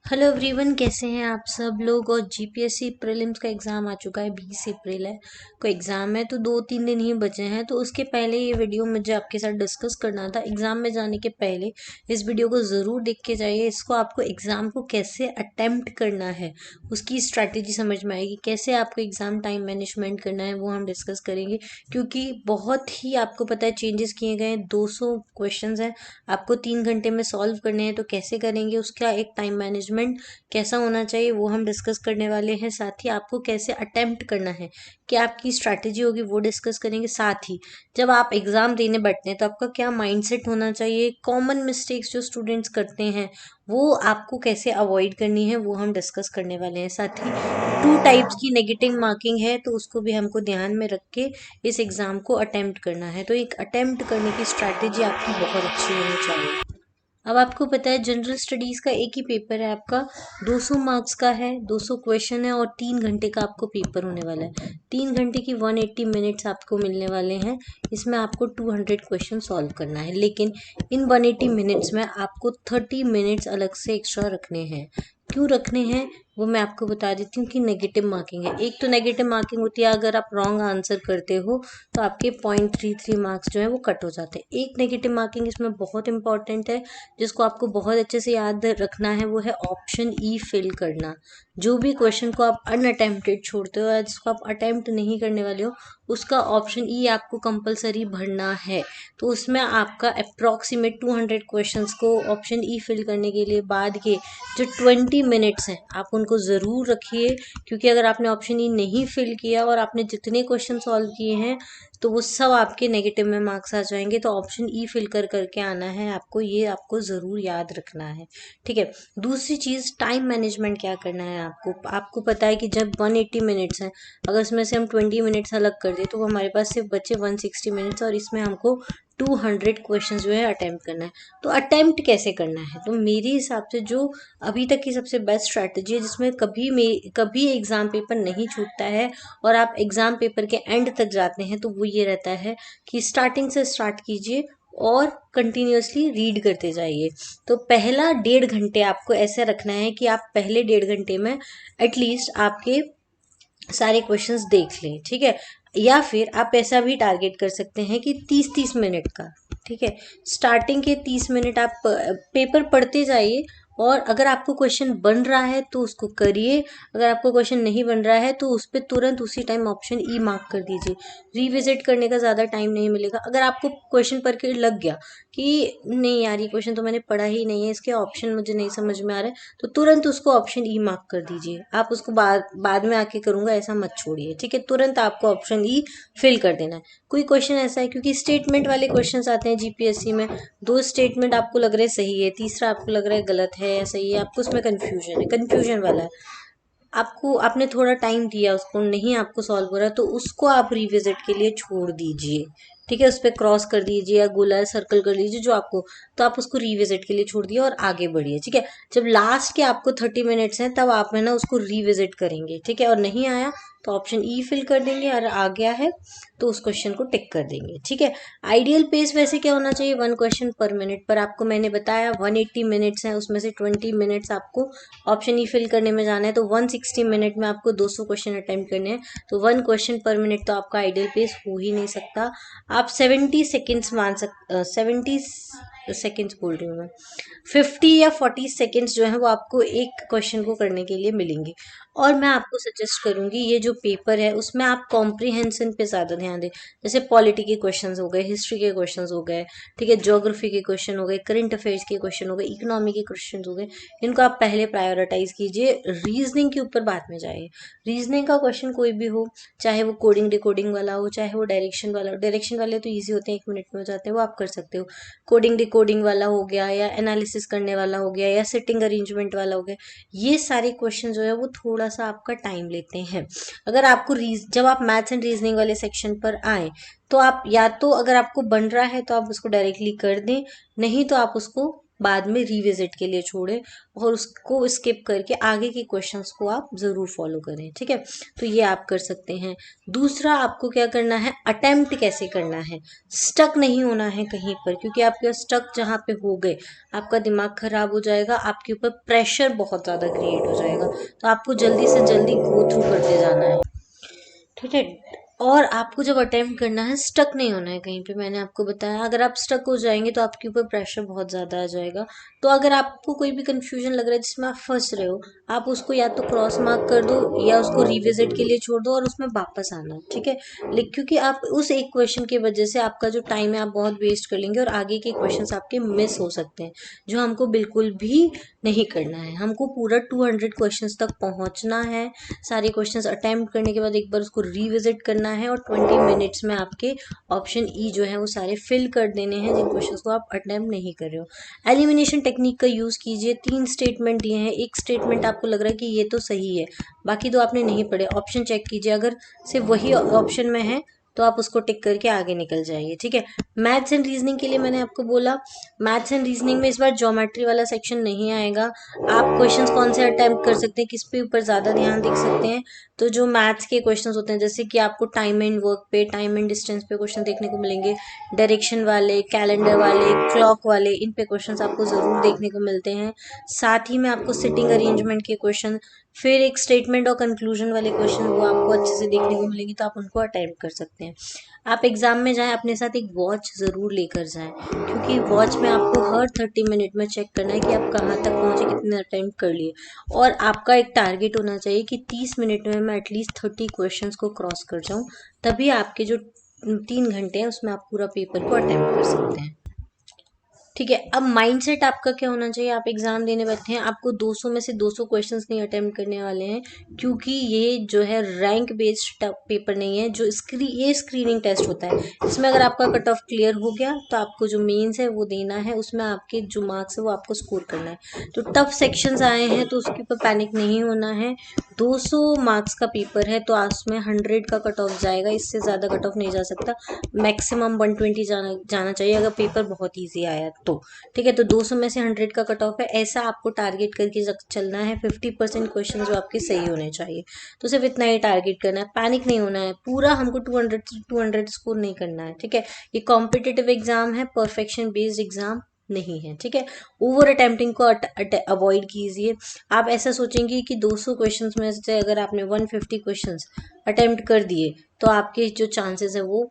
Hello everyone, कैसे हैं आप सब लोग। और जीपीएससी प्रीलिम्स का एग्ज़ाम आ चुका है। 20 अप्रैल है को एग्ज़ाम है, तो 2-3 दिन ही बचे हैं। तो उसके पहले ये वीडियो मुझे आपके साथ डिस्कस करना था। एग्ज़ाम में जाने के पहले इस वीडियो को ज़रूर देख के जाइए। इसको आपको एग्ज़ाम को कैसे अटेम्प्ट करना है उसकी स्ट्रैटेजी समझ में आएगी। कैसे आपको एग्ज़ाम टाइम मैनेजमेंट करना है वो हम डिस्कस करेंगे, क्योंकि बहुत ही आपको पता है चेंजेस किए गए हैं। 200 क्वेश्चन हैं, आपको 3 घंटे में सॉल्व करने हैं। तो कैसे करेंगे, उसका एक टाइम मैनेजमेंट कैसा होना चाहिए वो हम डिस्कस करने वाले हैं। साथ ही आपको कैसे अटेम्प्ट करना है, क्या आपकी स्ट्रैटेजी होगी वो डिस्कस करेंगे। साथ ही जब आप एग्जाम देने बैठते हैं तो आपका क्या माइंडसेट होना चाहिए, कॉमन मिस्टेक्स जो स्टूडेंट्स करते हैं वो आपको कैसे अवॉइड करनी है वो हम डिस्कस करने वाले हैं। साथ ही 2 टाइप्स की नेगेटिव मार्किंग है, तो उसको भी हमको ध्यान में रख के इस एग्ज़ाम को अटेम्प्ट करना है। तो एक अटेम्प्ट करने की स्ट्रैटेजी आपकी बहुत अच्छी होनी चाहिए। अब आपको पता है जनरल स्टडीज़ का एक ही पेपर है आपका, 200 मार्क्स का है, 200 क्वेश्चन है और 3 घंटे का आपको पेपर होने वाला है। 3 घंटे की 180 मिनट्स आपको मिलने वाले हैं। इसमें आपको 200 क्वेश्चन सॉल्व करना है, लेकिन इन 180 मिनट्स में आपको 30 मिनट्स अलग से एक्स्ट्रा रखने हैं। क्यों रखने हैं वो मैं आपको बता देती हूँ कि नेगेटिव मार्किंग है। एक तो नेगेटिव मार्किंग होती है, अगर आप रॉन्ग आंसर करते हो तो आपके 0.33 मार्क्स जो है वो कट हो जाते हैं। एक नेगेटिव मार्किंग इसमें बहुत इंपॉर्टेंट है, जिसको आपको बहुत अच्छे से याद रखना है, वो है ऑप्शन ई फिल करना। जो भी क्वेश्चन को आप अनअटेम्प्टेड छोड़ते हो या जिसको आप अटेम्प्ट नहीं करने वाले हो, उसका ऑप्शन ई आपको कंपलसरी भरना है। तो उसमें आपका अप्रॉक्सीमेट 200 क्वेश्चंस को ऑप्शन ई फिल करने के लिए बाद के जो 20 मिनट्स हैं आप उनको ज़रूर रखिए, क्योंकि अगर आपने ऑप्शन ई नहीं फिल किया और आपने जितने क्वेश्चन सॉल्व किए हैं तो वो सब आपके नेगेटिव में मार्क्स आ जाएंगे। तो ऑप्शन ई फिल करके आना है आपको, ये आपको ज़रूर याद रखना है। ठीक है। दूसरी चीज़, टाइम मैनेजमेंट क्या करना है आपको। आपको पता है कि जब 180 मिनट्स हैं, अगर इसमें से हम 20 मिनट्स अलग कर दें तो हमारे पास सिर्फ बचे 160 मिनट्स, और इसमें हमको 200 क्वेश्चन जो है अटेम्प्ट करना है। तो अटेम्प्ट कैसे करना है, तो मेरे हिसाब से जो अभी तक की सबसे बेस्ट स्ट्रैटेजी है, जिसमें कभी एग्ज़ाम पेपर नहीं छूटता है और आप एग्ज़ाम पेपर के एंड तक जाते हैं, तो वो ये रहता है कि स्टार्टिंग से स्टार्ट कीजिए और कंटिन्यूअसली रीड करते जाइए। तो पहला 1.5 घंटे आपको ऐसे रखना है कि आप पहले 1.5 घंटे में एटलीस्ट आपके सारे क्वेश्चंस देख लें। ठीक है। या फिर आप ऐसा भी टारगेट कर सकते हैं कि 30-30 मिनट का। ठीक है। स्टार्टिंग के 30 मिनट आप पेपर पढ़ते जाइए, और अगर आपको क्वेश्चन बन रहा है तो उसको करिए, अगर आपको क्वेश्चन नहीं बन रहा है तो उस पर तुरंत उसी टाइम ऑप्शन ई मार्क कर दीजिए। रिविजिट करने का ज़्यादा टाइम नहीं मिलेगा। अगर आपको क्वेश्चन पढ़ के लग गया कि नहीं यार, ये क्वेश्चन तो मैंने पढ़ा ही नहीं है, इसके ऑप्शन मुझे नहीं समझ में आ रहा है, तो तुरंत उसको ऑप्शन ई मार्क कर दीजिए। आप उसको बाद में आके करूँगा ऐसा मत छोड़िए। ठीक है। तुरंत आपको ऑप्शन ई फिल कर देना है। कोई क्वेश्चन ऐसा है, क्योंकि स्टेटमेंट वाले क्वेश्चन आते हैं जीपीएससी में, 2 स्टेटमेंट आपको लग रहा है सही है, तीसरा आपको लग रहा है गलत है या सही है, आपको उसमें कन्फ्यूजन है, कन्फ्यूजन वाला है। आपको आपने थोड़ा टाइम दिया उसको, नहीं आपको सॉल्व हो रहा, तो उसको आप रिविजिट के लिए छोड़ दीजिए। ठीक है। उस पर क्रॉस कर दीजिए या गोला सर्कल कर लीजिए जो आपको, तो आप उसको रिविजिट के लिए छोड़ दिए और आगे बढ़िए। ठीक है। जब लास्ट के आपको 30 मिनट्स हैं तब आप है ना उसको रिविजिट करेंगे। ठीक है। और नहीं आया तो ऑप्शन ई फिल कर देंगे, और आ गया है तो उस क्वेश्चन को टिक कर देंगे। ठीक है। आइडियल पेस वैसे क्या होना चाहिए, 1 क्वेश्चन पर मिनट, पर आपको मैंने बताया 180 मिनट्स हैं, उसमें से 20 मिनट्स आपको ऑप्शन ई फिल करने में जाना है, तो 160 मिनट में आपको 200 क्वेश्चन अटेम्प्ट करने हैं। तो 1 क्वेश्चन पर मिनट तो आपका आइडियल पेस हो ही नहीं सकता। आप 70 सेकेंड्स 70 सेकेंड्स बोल रही हूँ मैं, 50 या 40 सेकेंड्स जो है वो आपको एक क्वेश्चन को करने के लिए मिलेंगे। और मैं आपको सजेस्ट करूंगी, ये जो पेपर है उसमें आप कॉम्प्रिहेंशन पे ज़्यादा ध्यान दें। जैसे पॉलिटी के क्वेश्चंस हो गए, हिस्ट्री के क्वेश्चंस हो गए, ठीक है, ज्योग्राफी के क्वेश्चन हो गए, करंट अफेयर्स के क्वेश्चन हो गए, इकोनॉमी के क्वेश्चन हो गए, इनको आप पहले प्रायोरिटाइज कीजिए। रीजनिंग के ऊपर बाद में जाइए। रीजनिंग का क्वेश्चन कोई भी हो, चाहे वो कोडिंग डिकोडिंग वाला हो, चाहे वो डायरेक्शन वाला हो, डायरेक्शन वाले तो ईजी होते हैं, 1 मिनट में हो जाते हैं, वो आप कर सकते हो। कोडिंग डिकोडिंग वाला हो गया, या एनालिसिस करने वाला हो गया, या सिटिंग अरेंजमेंट वाला हो गया, ये सारे क्वेश्चन जो है वो थोड़ा सा आपका टाइम लेते हैं। अगर आपको जब आप मैथ्स एंड रीजनिंग वाले सेक्शन पर आए तो आप या तो, अगर आपको बन रहा है तो आप उसको डायरेक्टली कर दें, नहीं तो आप उसको बाद में रिविजिट के लिए छोड़े और उसको स्किप करके आगे के क्वेश्चंस को आप ज़रूर फॉलो करें, ठीक है। तो ये आप कर सकते हैं। दूसरा आपको क्या करना है, अटेम्प्ट कैसे करना है, स्टक नहीं होना है कहीं पर, क्योंकि आपके स्टक जहाँ पे हो गए आपका दिमाग खराब हो जाएगा, आपके ऊपर प्रेशर बहुत ज़्यादा क्रिएट हो जाएगा। तो आपको जल्दी से जल्दी गो थ्रू करते जाना है, ठीक है। और आपको जब अटेम्प्ट करना है स्टक नहीं होना है कहीं पे, मैंने आपको बताया अगर आप स्टक हो जाएंगे तो आपके ऊपर प्रेशर बहुत ज़्यादा आ जाएगा। तो अगर आपको कोई भी कंफ्यूजन लग रहा है जिसमें आप फंस रहे हो, आप उसको या तो क्रॉस मार्क कर दो या उसको रिविजिट के लिए छोड़ दो और उसमें वापस आना, ठीक है। लेकिन क्योंकि आप उस एक क्वेश्चन की वजह से आपका जो टाइम है आप बहुत वेस्ट कर लेंगे और आगे के क्वेश्चन आपके मिस हो सकते हैं, जो हमको बिल्कुल भी नहीं करना है। हमको पूरा 200 क्वेश्चंस तक पहुंचना है। सारे क्वेश्चंस अटेम्प्ट करने के बाद एक बार उसको रिविजिट करना है और 20 मिनट्स में आपके ऑप्शन ई जो है वो सारे फिल कर देने हैं जिन क्वेश्चंस को आप अटेम्प्ट नहीं कर रहे हो। एलिमिनेशन टेक्निक का यूज़ कीजिए। 3 स्टेटमेंट दिए हैं, एक स्टेटमेंट आपको लग रहा है कि ये तो सही है, बाकी तो आपने नहीं पढ़े, ऑप्शन चेक कीजिए, अगर सिर्फ वही ऑप्शन में है तो आप उसको टिक करके आगे निकल जाइए, ठीक है। मैथ्स एंड रीजनिंग के लिए मैंने आपको बोला, मैथ्स एंड रीजनिंग में इस बार ज्योमेट्री वाला सेक्शन नहीं आएगा। आप क्वेश्चंस कौन से अटेम्प्ट कर सकते हैं, किस पे ऊपर ज़्यादा ध्यान दे सकते हैं, तो जो मैथ्स के क्वेश्चंस होते हैं जैसे कि आपको टाइम एंड वर्क पे, टाइम एंड डिस्टेंस पे क्वेश्चन देखने को मिलेंगे, डायरेक्शन वाले, कैलेंडर वाले, क्लॉक वाले, इन पे क्वेश्चंस आपको ज़रूर देखने को मिलते हैं। साथ ही में आपको सिटिंग अरेंजमेंट के क्वेश्चन, फिर एक स्टेटमेंट और कंक्लूजन वाले क्वेश्चन वो आपको अच्छे से देखने को मिलेंगे, तो आप उनको अटेम्प्ट कर सकते हैं। आप एग्जाम में जाएं अपने साथ एक वॉच ज़रूर लेकर जाएं, क्योंकि वॉच में आपको हर 30 मिनट में चेक करना है कि आप कहाँ तक पहुँचे, कितने अटेम्प्ट कर लिए। और आपका एक टारगेट होना चाहिए कि 30 मिनट में मैं एटलीस्ट 30 क्वेश्चंस को क्रॉस कर जाऊँ, तभी आपके जो 3 घंटे हैं उसमें आप पूरा पेपर को अटेम्प्ट कर सकते हैं, ठीक है। अब माइंडसेट आपका क्या होना चाहिए, आप एग्जाम देने बैठे हैं, आपको 200 में से 200 क्वेश्चंस नहीं अटेम्प्ट करने वाले हैं, क्योंकि ये जो है रैंक बेस्ड पेपर नहीं है, जो ये स्क्रीनिंग टेस्ट होता है। इसमें अगर आपका कट ऑफ क्लियर हो गया तो आपको जो मेंस है वो देना है, उसमें आपके जो मार्क्स है वो आपको स्कोर करना है। तो टफ सेक्शंस आए हैं तो उसके ऊपर पैनिक नहीं होना है। 200 मार्क्स का पेपर है तो उसमें 100 का कट ऑफ जाएगा, इससे ज़्यादा कट ऑफ नहीं जा सकता, मैक्सिमम 120 जाना चाहिए अगर पेपर बहुत ईजी आया तो, ठीक है। तो 200 में से 100 का कट ऑफ है, ऐसा आपको टारगेट करके चलना है। 50% क्वेश्चन जो आपके सही होने चाहिए, तो सिर्फ इतना ही टारगेट करना है, पैनिक नहीं होना है। पूरा हमको 200 स्कोर नहीं करना है, ठीक है। ये कॉम्पिटिटिव एग्जाम है, परफेक्शन बेस्ड एग्जाम नहीं है, ठीक है। ओवर अटेम्प्टिंग को अवॉइड कीजिए। आप ऐसा सोचेंगे कि 200 क्वेश्चंस में से अगर आपने 150 क्वेश्चंस अटेम्प्ट कर दिए तो आपके जो चांसेस है वो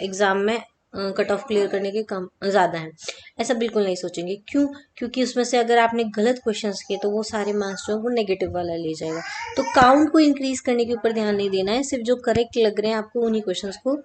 एग्जाम में कट ऑफ क्लियर करने के कम ज़्यादा है, ऐसा बिल्कुल नहीं सोचेंगे। क्यों? क्योंकि उसमें से अगर आपने गलत क्वेश्चंस किए तो वो सारे मार्क्स जो है वो नेगेटिव वाला ले जाएगा। तो काउंट को इंक्रीज करने के ऊपर ध्यान नहीं देना है, सिर्फ जो करेक्ट लग रहे हैं आपको उन्हीं क्वेश्चंस को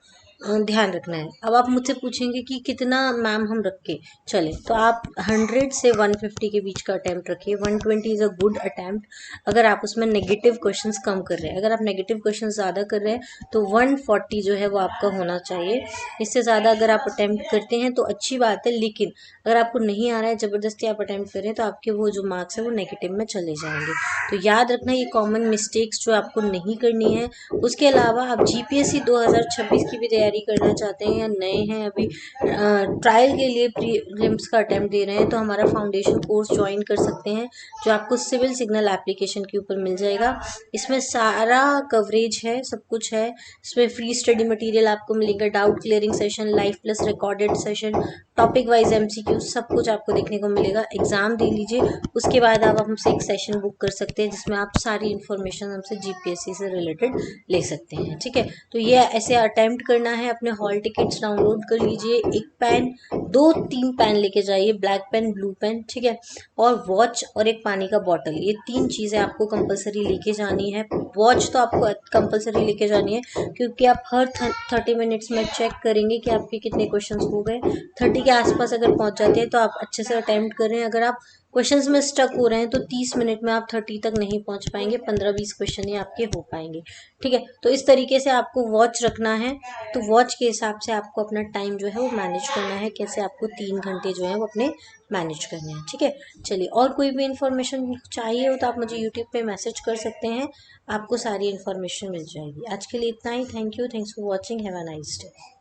ध्यान रखना है। अब आप मुझसे पूछेंगे कि कितना मैम हम रख के चले, तो आप 100 से 150 के बीच का अटैम्प्ट रखिए। 120 इज़ अ गुड अटैम्प्ट अगर आप उसमें नेगेटिव क्वेश्चंस कम कर रहे हैं। अगर आप नेगेटिव क्वेश्चन ज़्यादा कर रहे हैं तो 140 जो है वो आपका होना चाहिए। इससे ज़्यादा अगर आप अटैम्प्ट करते हैं तो अच्छी बात है, लेकिन अगर आपको नहीं आ रहा है, ज़बरदस्ती आप अटैम्प्ट कर रहे हैं, तो आपके वो जो मार्क्स है वो नेगेटिव में चले जाएंगे। तो याद रखना ये कॉमन मिस्टेक्स जो आपको नहीं करनी है। उसके अलावा आप जीपीएससी 2026 की भी तैयारी करना चाहते हैं या नए हैं अभी ट्रायल के लिए प्रीलिम्स का अटेम्प्ट दे रहे हैं, तो हमारा फाउंडेशन कोर्स ज्वाइन कर सकते हैं, जो आपको सिविल सिग्नल एप्लीकेशन के ऊपर मिल जाएगा। इसमें सारा कवरेज है, सब कुछ है। इसमें फ्री स्टडी मटेरियल आपको मिलेगा, doubt clearing session, live plus recorded session, topic wise MCQ, सब कुछ आपको देखने को मिलेगा। एग्जाम दे लीजिए, उसके बाद आप हमसे एक सेशन बुक कर सकते हैं जिसमें आप सारी इन्फॉर्मेशन हमसे जीपीएससी से रिलेटेड ले सकते हैं, ठीक है। तो ये ऐसे अटेम्प्ट करना है। अपने हॉल टिकट्स डाउनलोड कर लीजिए, एक पेन, 2-3 पेन लेके जाइए, ब्लैक पेन, ब्लू पेन, ठीक है, और वॉच और एक पानी का बॉटल, ये 3 चीज़ें आपको कंपलसरी लेके जानी है। वॉच तो आपको कंपलसरी लेके जानी है, क्योंकि आप हर 30 मिनट्स में चेक करेंगे कि आपके कितने क्वेश्चंस हो गए। 30 के आसपास अगर पहुंच जाते हैं तो आप अच्छे से अटेम्प्ट कर रहे हैं। अगर आप क्वेश्चंस में स्टक हो रहे हैं तो 30 मिनट में आप 30 तक नहीं पहुंच पाएंगे, 15-20 क्वेश्चन ही आपके हो पाएंगे, ठीक है। तो इस तरीके से आपको वॉच रखना है। तो वॉच के हिसाब से आपको अपना टाइम जो है वो मैनेज करना है, कैसे आपको 3 घंटे जो है वो अपने मैनेज करने हैं, ठीक है। चलिए, और कोई भी इन्फॉर्मेशन चाहिए हो तो आप मुझे यूट्यूब पे मैसेज कर सकते हैं, आपको सारी इन्फॉर्मेशन मिल जाएगी। आज के लिए इतना ही। Thank you, thanks for watching, have a nice day.